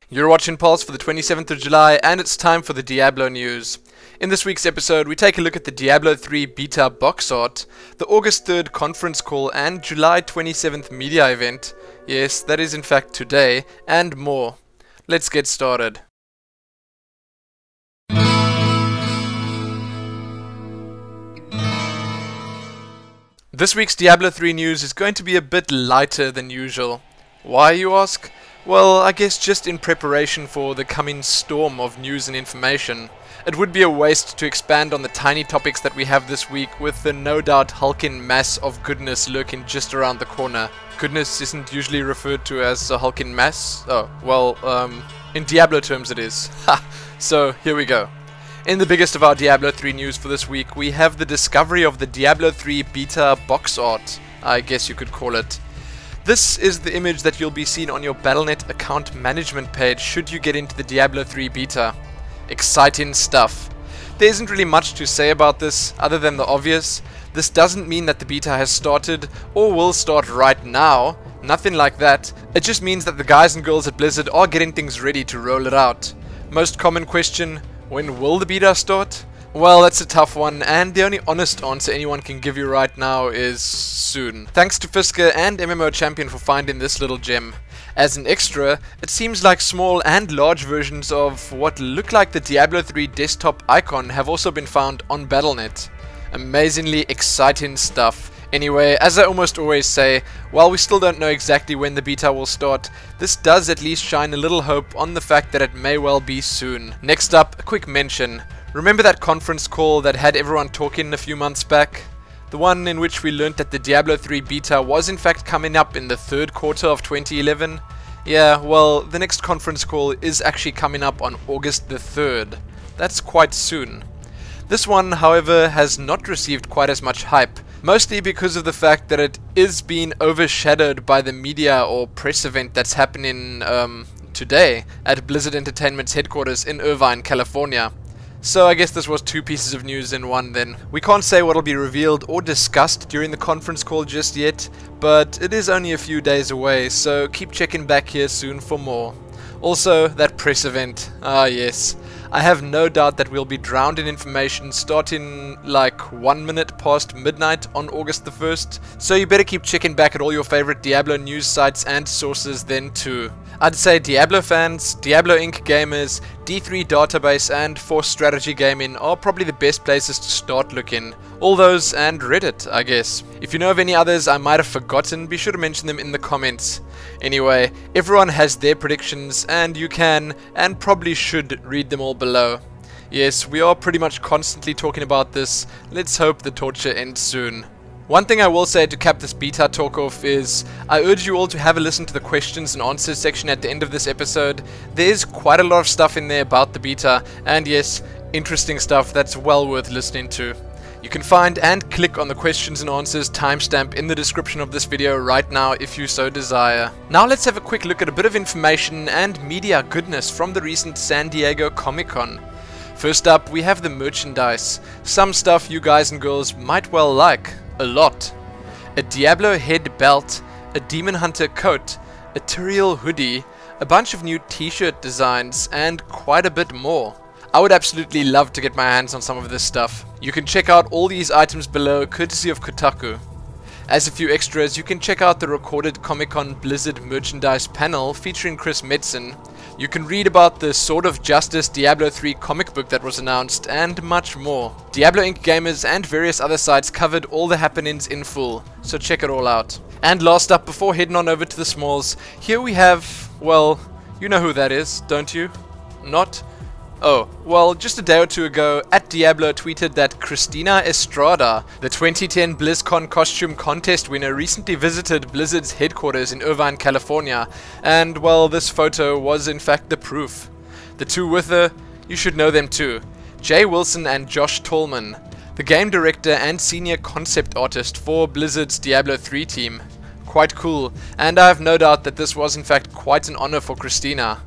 You're watching Pulse for the 27th of July, and it's time for the Diablo news. In this week's episode, we take a look at the Diablo 3 beta box art, the August 3rd conference call, and July 27th media event. Yes, that is in fact today, and more. Let's get started. This week's Diablo 3 news is going to be a bit lighter than usual. Why, you ask? Well, I guess just in preparation for the coming storm of news and information. It would be a waste to expand on the tiny topics that we have this week with the no doubt hulking mass of goodness lurking just around the corner. Goodness isn't usually referred to as a hulking mass? Oh, well, in Diablo terms it is. Ha! So, here we go. In the biggest of our Diablo 3 news for this week, we have the discovery of the Diablo 3 beta box art, I guess you could call it. This is the image that you'll be seeing on your Battle.net account management page should you get into the Diablo 3 beta. Exciting stuff. There isn't really much to say about this other than the obvious. This doesn't mean that the beta has started or will start right now. Nothing like that. It just means that the guys and girls at Blizzard are getting things ready to roll it out. Most common question: when will the beta start? Well, that's a tough one, and the only honest answer anyone can give you right now is soon. Thanks to Fisker and MMO Champion for finding this little gem. As an extra, it seems like small and large versions of what look like the Diablo 3 desktop icon have also been found on Battle.net. Amazingly exciting stuff. Anyway, as I almost always say, while we still don't know exactly when the beta will start, this does at least shine a little hope on the fact that it may well be soon. Next up, a quick mention. Remember that conference call that had everyone talking a few months back? The one in which we learnt that the Diablo 3 beta was in fact coming up in the third quarter of 2011? Yeah, well, the next conference call is actually coming up on August the 3rd. That's quite soon. This one, however, has not received quite as much hype, mostly because of the fact that it is being overshadowed by the media or press event that's happening today at Blizzard Entertainment's headquarters in Irvine, California. So I guess this was two pieces of news in one then. We can't say what'll be revealed or discussed during the conference call just yet, but it is only a few days away, so keep checking back here soon for more. Also, that press event. Ah yes. I have no doubt that we'll be drowned in information starting like 1 minute past midnight on August the 1st, so you better keep checking back at all your favorite Diablo news sites and sources then too. I'd say Diablo fans, Diablo Inc. gamers, D3 database and Force Strategy Gaming are probably the best places to start looking. All those and Reddit, I guess. If you know of any others I might have forgotten, be sure to mention them in the comments. Anyway, everyone has their predictions and you can, and probably should, read them all below. Yes, we are pretty much constantly talking about this. Let's hope the torture ends soon. One thing I will say to cap this beta talk off is, I urge you all to have a listen to the questions and answers section at the end of this episode. There is quite a lot of stuff in there about the beta, and yes, interesting stuff that's well worth listening to. You can find and click on the questions and answers timestamp in the description of this video right now if you so desire. Now let's have a quick look at a bit of information and media goodness from the recent San Diego Comic-Con. First up, we have the merchandise. Some stuff you guys and girls might well like. A lot. A Diablo head belt, a Demon Hunter coat, a Tyrael hoodie, a bunch of new t-shirt designs, and quite a bit more. I would absolutely love to get my hands on some of this stuff. You can check out all these items below courtesy of Kotaku. As a few extras, you can check out the recorded Comic-Con Blizzard merchandise panel featuring Chris Metzen. You can read about the Sword of Justice Diablo 3 comic book that was announced, and much more. Diablo Inc. gamers and various other sites covered all the happenings in full, so check it all out. And last up, before heading on over to the Smalls, here we have, well, you know who that is, don't you? Not? Oh, well, just a day or two ago, @Diablo tweeted that Christina Estrada, the 2010 BlizzCon costume contest winner, recently visited Blizzard's headquarters in Irvine, California, and, well, this photo was in fact the proof. The two with her, you should know them too, Jay Wilson and Josh Tallman, the game director and senior concept artist for Blizzard's Diablo 3 team. Quite cool, and I have no doubt that this was in fact quite an honor for Christina.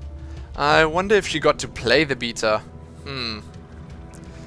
I wonder if she got to play the beta.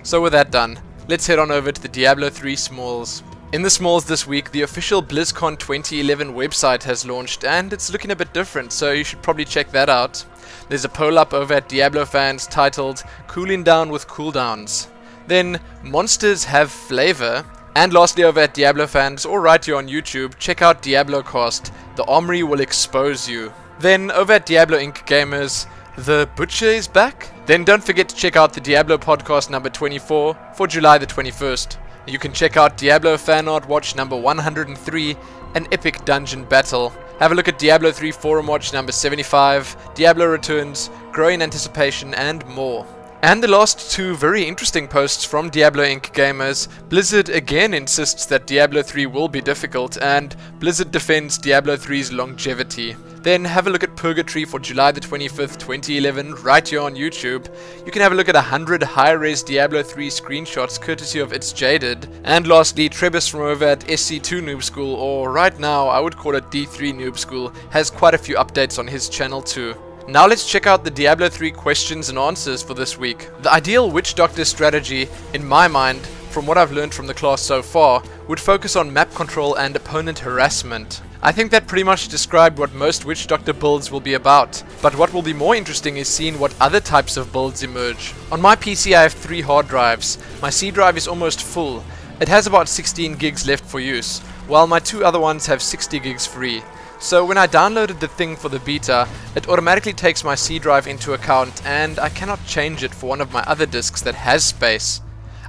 So with that done, let's head on over to the Diablo 3 Smalls. In the Smalls this week, the official BlizzCon 2011 website has launched, and it's looking a bit different, so you should probably check that out. There's a poll up over at Diablo Fans titled Cooling Down with Cooldowns. Then, Monsters Have Flavor. And lastly, over at Diablo Fans, or right here on YouTube, check out Diablocast. The Armory will expose you. Then, over at Diablo Inc. Gamers, The Butcher is back. Then don't forget to check out the Diablo podcast number 24 for July the 21st. You can check out Diablo Fan Art Watch number 103, an epic dungeon battle. Have a look at Diablo 3 Forum Watch number 75, Diablo Returns, Growing Anticipation, and more. And the last two very interesting posts from Diablo Inc. Gamers. Blizzard again insists that Diablo 3 will be difficult, and Blizzard defends Diablo 3's longevity. Then have a look at Purgatory for July the 25th, 2011, right here on YouTube. You can have a look at 100 high-res Diablo 3 screenshots courtesy of It's Jaded. And lastly, Trebus from over at SC2 Noob School, or right now I would call it D3 Noob School, has quite a few updates on his channel too. Now let's check out the Diablo 3 questions and answers for this week. The ideal Witch Doctor strategy, in my mind, from what I've learned from the class so far, would focus on map control and opponent harassment. I think that pretty much described what most Witch Doctor builds will be about, but what will be more interesting is seeing what other types of builds emerge. On my PC I have 3 hard drives. My C drive is almost full. It has about 16 gigs left for use, while my 2 other ones have 60 gigs free. So when I downloaded the thing for the beta, it automatically takes my C drive into account, and I cannot change it for one of my other disks that has space.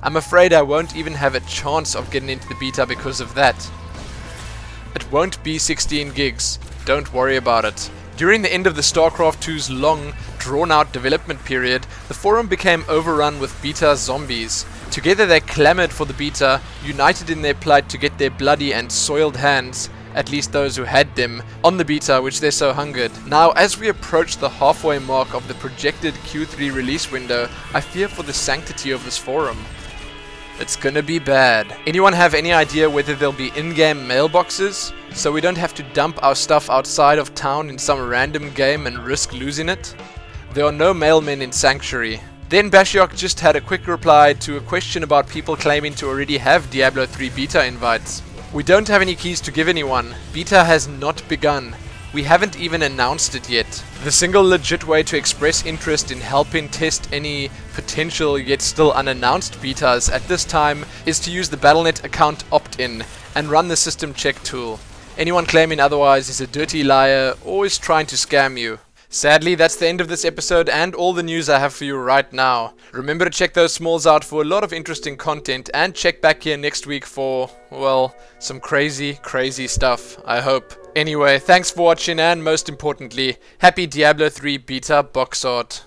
I'm afraid I won't even have a chance of getting into the beta because of that. It won't be 16 gigs, don't worry about it. During the end of the StarCraft 2's long, drawn-out development period, the forum became overrun with beta zombies. Together they clamored for the beta, united in their plight to get their bloody and soiled hands, at least those who had them, on the beta which they so hungered. Now, as we approach the halfway mark of the projected Q3 release window, I fear for the sanctity of this forum. It's gonna be bad. Anyone have any idea whether there'll be in-game mailboxes, so we don't have to dump our stuff outside of town in some random game and risk losing it? There are no mailmen in Sanctuary. Then Bashiok just had a quick reply to a question about people claiming to already have Diablo 3 beta invites. We don't have any keys to give anyone. Beta has not begun. We haven't even announced it yet. The single legit way to express interest in helping test any potential yet still unannounced betas at this time is to use the Battle.net account opt-in and run the system check tool. Anyone claiming otherwise is a dirty liar or is trying to scam you. Sadly, that's the end of this episode and all the news I have for you right now. Remember to check those Smalls out for a lot of interesting content, and check back here next week for, well, some crazy stuff, I hope. Anyway, thanks for watching, and most importantly, happy Diablo 3 beta box art.